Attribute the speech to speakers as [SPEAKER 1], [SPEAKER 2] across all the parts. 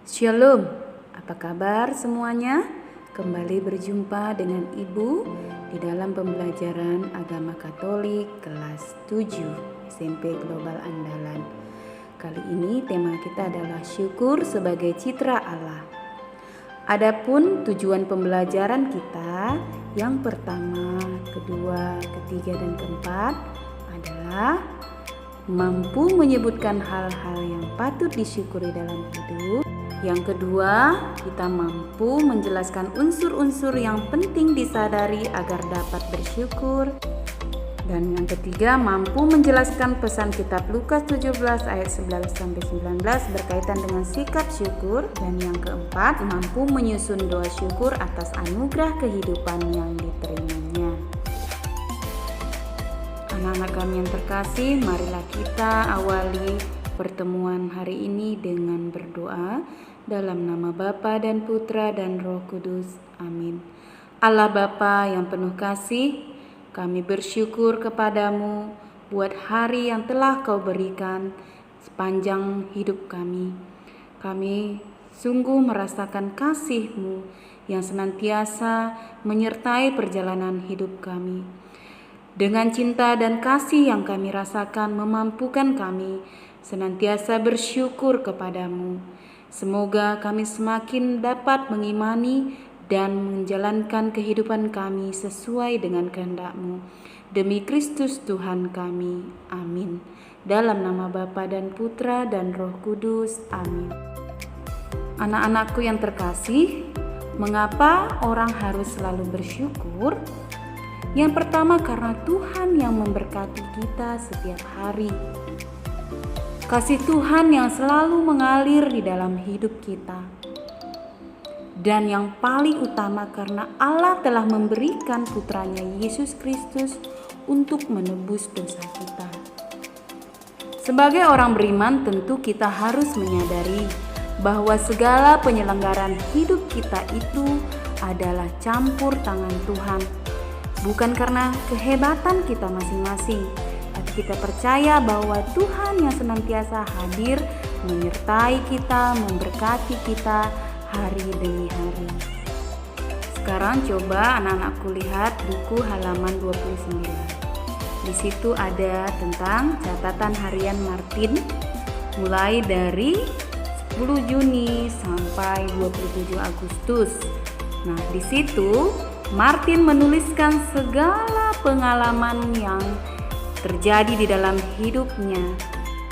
[SPEAKER 1] Shalom, apa kabar semuanya? Kembali berjumpa dengan Ibu di dalam pembelajaran Agama Katolik kelas 7 SMP Global Andalan. Kali ini tema kita adalah syukur sebagai citra Allah. Adapun tujuan pembelajaran kita yang pertama, kedua, ketiga, dan keempat adalah mampu menyebutkan hal-hal yang patut disyukuri dalam hidup. Yang kedua, kita mampu menjelaskan unsur-unsur yang penting disadari agar dapat bersyukur. Dan yang ketiga, mampu menjelaskan pesan kitab Lukas 17 ayat 11-19 berkaitan dengan sikap syukur. Dan yang keempat, mampu menyusun doa syukur atas anugerah kehidupan yang diterimanya. Anak-anak kami yang terkasih, marilah kita awali pertemuan hari ini dengan berdoa dalam nama Bapa dan Putra dan Roh Kudus. Amin. Allah Bapa yang penuh kasih, kami bersyukur kepadamu buat hari yang telah Kau berikan sepanjang hidup kami. Kami sungguh merasakan kasih-Mu yang senantiasa menyertai perjalanan hidup kami. Dengan cinta dan kasih yang kami rasakan memampukan kami senantiasa bersyukur kepadamu. Semoga kami semakin dapat mengimani dan menjalankan kehidupan kami sesuai dengan kehendak-Mu. Demi Kristus Tuhan kami. Amin. Dalam nama Bapa dan Putra dan Roh Kudus. Amin. Anak-anakku yang terkasih, mengapa orang harus selalu bersyukur? Yang pertama, karena Tuhan yang memberkati kita setiap hari. Kasih Tuhan yang selalu mengalir di dalam hidup kita. Dan yang paling utama karena Allah telah memberikan putranya Yesus Kristus untuk menebus dosa kita. Sebagai orang beriman, tentu kita harus menyadari bahwa segala penyelenggaraan hidup kita itu adalah campur tangan Tuhan. Bukan karena kehebatan kita masing-masing, tapi kita percaya bahwa Tuhan yang senantiasa hadir menyertai kita, memberkati kita hari demi hari. Sekarang coba anak-anakku lihat buku halaman 29. Di situ ada tentang catatan harian Martin mulai dari 10 Juni sampai 27 Agustus. Nah, di situ Martin menuliskan segala pengalaman yang terjadi di dalam hidupnya.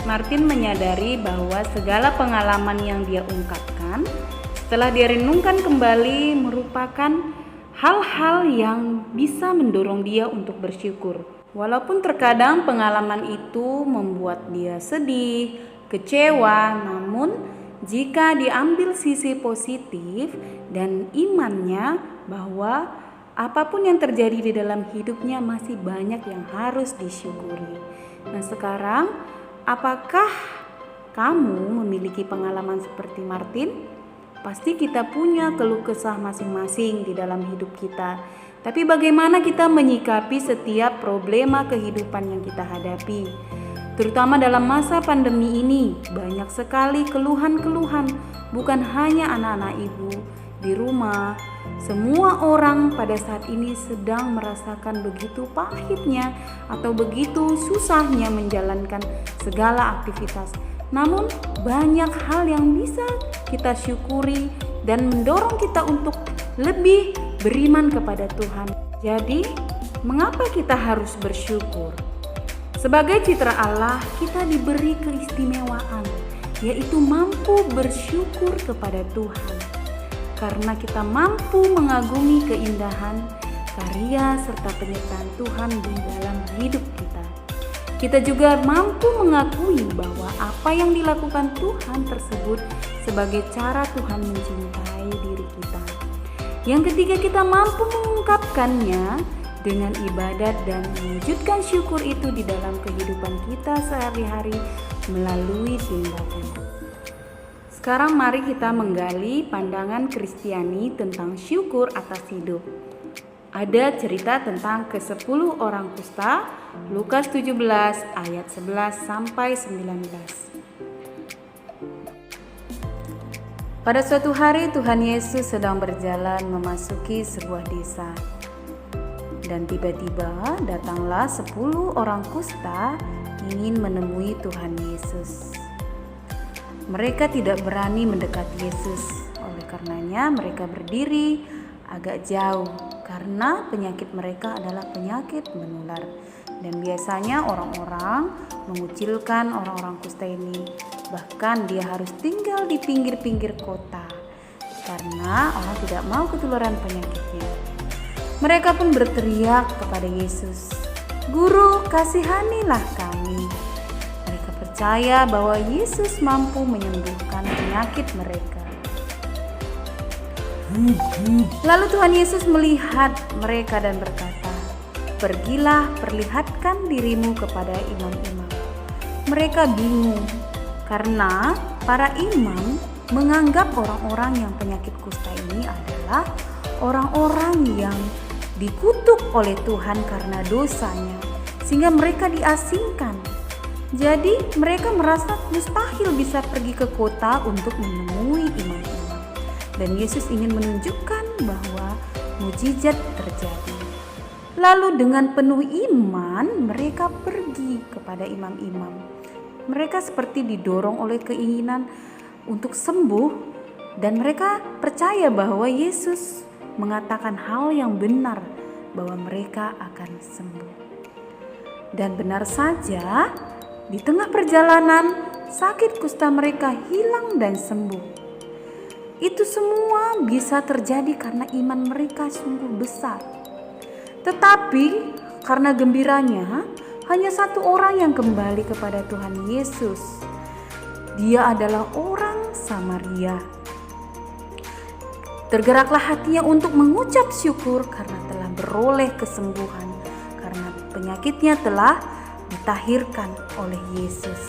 [SPEAKER 1] Martin menyadari bahwa segala pengalaman yang dia ungkapkan setelah dia renungkan kembali merupakan hal-hal yang bisa mendorong dia untuk bersyukur. Walaupun terkadang pengalaman itu membuat dia sedih, kecewa, namun jika diambil sisi positif dan imannya bahwa apapun yang terjadi di dalam hidupnya masih banyak yang harus disyukuri. Nah, sekarang apakah kamu memiliki pengalaman seperti Martin? Pasti kita punya keluh kesah masing-masing di dalam hidup kita. Tapi bagaimana kita menyikapi setiap problema kehidupan yang kita hadapi? Terutama dalam masa pandemi ini, banyak sekali keluhan-keluhan, bukan hanya anak-anak ibu di rumah. Semua orang pada saat ini sedang merasakan begitu pahitnya atau begitu susahnya menjalankan segala aktivitas. Namun banyak hal yang bisa kita syukuri dan mendorong kita untuk lebih beriman kepada Tuhan. Jadi, mengapa kita harus bersyukur? Sebagai citra Allah, kita diberi keistimewaan, yaitu mampu bersyukur kepada Tuhan. Karena kita mampu mengagumi keindahan, karya, serta penyertaan Tuhan di dalam hidup kita. Kita juga mampu mengakui bahwa apa yang dilakukan Tuhan tersebut sebagai cara Tuhan mencintai diri kita. Yang ketiga, kita mampu mengungkapkannya dengan ibadat dan mewujudkan syukur itu di dalam kehidupan kita sehari-hari melalui tindakan. Sekarang mari kita menggali pandangan Kristiani tentang syukur atas hidup. Ada cerita tentang ke-10 orang kusta, Lukas 17 ayat 11 sampai 19. Pada suatu hari Tuhan Yesus sedang berjalan memasuki sebuah desa. Dan tiba-tiba datanglah 10 orang kusta ingin menemui Tuhan Yesus. Mereka tidak berani mendekat Yesus. Oleh karenanya mereka berdiri agak jauh karena penyakit mereka adalah penyakit menular. Dan biasanya orang-orang mengucilkan orang-orang kusta ini. Bahkan dia harus tinggal di pinggir-pinggir kota karena orang tidak mau ketularan penyakitnya. Mereka pun berteriak kepada Yesus, "Guru, kasihanilah kami." Mereka percaya bahwa Yesus mampu menyembuhkan penyakit mereka. Lalu Tuhan Yesus melihat mereka dan berkata, "Pergilah, perlihatkan dirimu kepada imam-imam." Mereka bingung karena para imam menganggap orang-orang yang penyakit kusta ini adalah orang-orang yang dikutuk oleh Tuhan karena dosanya, sehingga mereka diasingkan. Jadi mereka merasa mustahil bisa pergi ke kota untuk menemui imam-imam. Dan Yesus ingin menunjukkan bahwa mukjizat terjadi. Lalu dengan penuh iman mereka pergi kepada imam-imam. Mereka seperti didorong oleh keinginan untuk sembuh dan mereka percaya bahwa Yesus mengatakan hal yang benar, bahwa mereka akan sembuh. Dan benar saja, di tengah perjalanan sakit kusta mereka hilang dan sembuh. Itu semua bisa terjadi karena iman mereka sungguh besar. Tetapi karena gembiranya, hanya satu orang yang kembali kepada Tuhan Yesus. Dia adalah orang Samaria. Tergeraklah hatinya untuk mengucap syukur karena telah beroleh kesembuhan, karena penyakitnya telah ditahirkan oleh Yesus.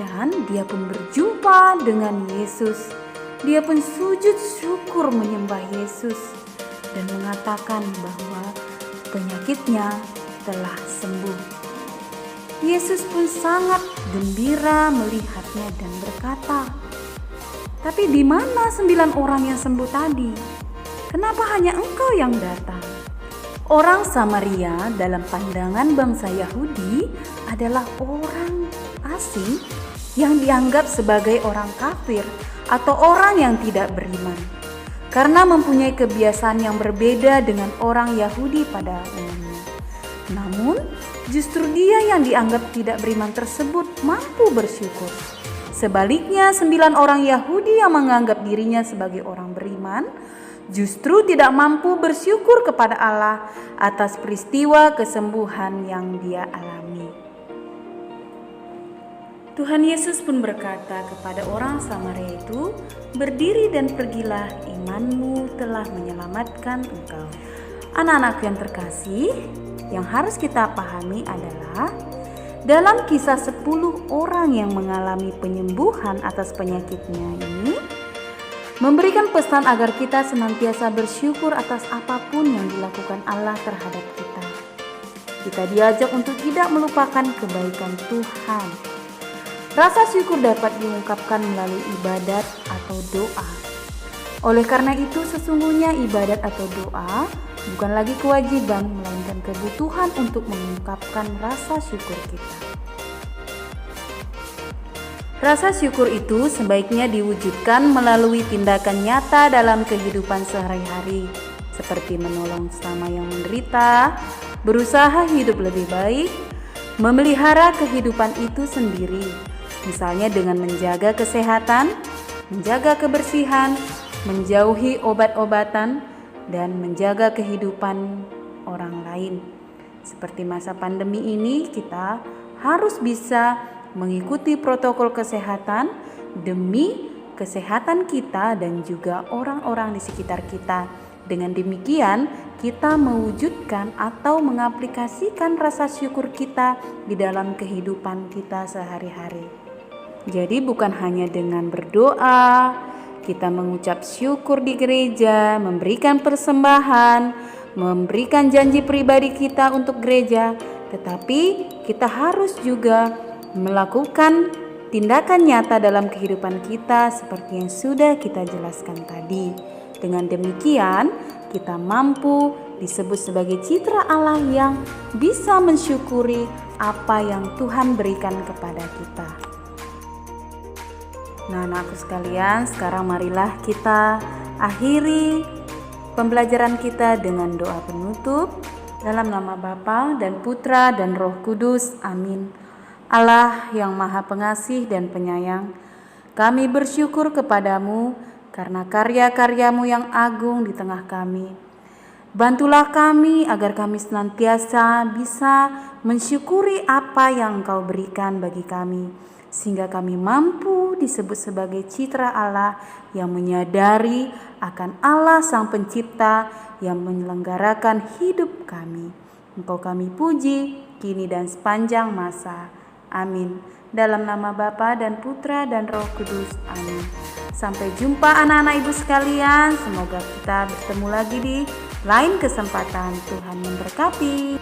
[SPEAKER 1] Dan dia pun berjumpa dengan Yesus. Dia pun sujud syukur menyembah Yesus dan mengatakan bahwa penyakitnya telah sembuh. Yesus pun sangat gembira melihatnya dan berkata, "Tapi di mana 9 orang yang sembuh tadi? Kenapa hanya engkau yang datang?" Orang Samaria dalam pandangan bangsa Yahudi adalah orang asing yang dianggap sebagai orang kafir atau orang yang tidak beriman, karena mempunyai kebiasaan yang berbeda dengan orang Yahudi pada umumnya. Namun, justru dia yang dianggap tidak beriman tersebut mampu bersyukur. Sebaliknya, 9 orang Yahudi yang menganggap dirinya sebagai orang beriman, justru tidak mampu bersyukur kepada Allah atas peristiwa kesembuhan yang dia alami. Tuhan Yesus pun berkata kepada orang Samaria itu, "Berdiri dan pergilah, imanmu telah menyelamatkan engkau." Anak-anakku yang terkasih, yang harus kita pahami adalah dalam kisah 10 orang yang mengalami penyembuhan atas penyakitnya ini, memberikan pesan agar kita senantiasa bersyukur atas apapun yang dilakukan Allah terhadap kita. Kita diajak untuk tidak melupakan kebaikan Tuhan. Rasa syukur dapat diungkapkan melalui ibadat atau doa. Oleh karena itu, sesungguhnya ibadat atau doa bukan lagi kewajiban, melainkan kebutuhan untuk mengungkapkan rasa syukur kita. Rasa syukur itu sebaiknya diwujudkan melalui tindakan nyata dalam kehidupan sehari-hari, seperti menolong sesama yang menderita, berusaha hidup lebih baik, memelihara kehidupan itu sendiri, misalnya dengan menjaga kesehatan, menjaga kebersihan, menjauhi obat-obatan, dan menjaga kehidupan orang lain. Seperti masa pandemi ini, kita harus bisa mengikuti protokol kesehatan demi kesehatan kita dan juga orang-orang di sekitar kita. Dengan demikian, kita mewujudkan atau mengaplikasikan rasa syukur kita di dalam kehidupan kita sehari-hari. Jadi bukan hanya dengan berdoa, kita mengucap syukur di gereja, memberikan persembahan, memberikan janji pribadi kita untuk gereja, tetapi kita harus juga melakukan tindakan nyata dalam kehidupan kita seperti yang sudah kita jelaskan tadi. Dengan demikian, kita mampu disebut sebagai citra Allah yang bisa mensyukuri apa yang Tuhan berikan kepada kita. Nah, anakku sekalian, sekarang marilah kita akhiri pembelajaran kita dengan doa penutup. Dalam nama Bapa dan Putra dan Roh Kudus, amin. Allah yang Maha Pengasih dan Penyayang, kami bersyukur kepadamu karena karya-karyamu yang agung di tengah kami. Bantulah kami agar kami senantiasa bisa mensyukuri apa yang Engkau berikan bagi kami, sehingga kami mampu disebut sebagai citra Allah yang menyadari akan Allah Sang Pencipta yang menyelenggarakan hidup kami. Engkau kami puji, kini dan sepanjang masa. Amin. Dalam nama Bapa dan Putra dan Roh Kudus. Amin. Sampai jumpa anak-anak ibu sekalian. Semoga kita bertemu lagi di lain kesempatan. Tuhan memberkati.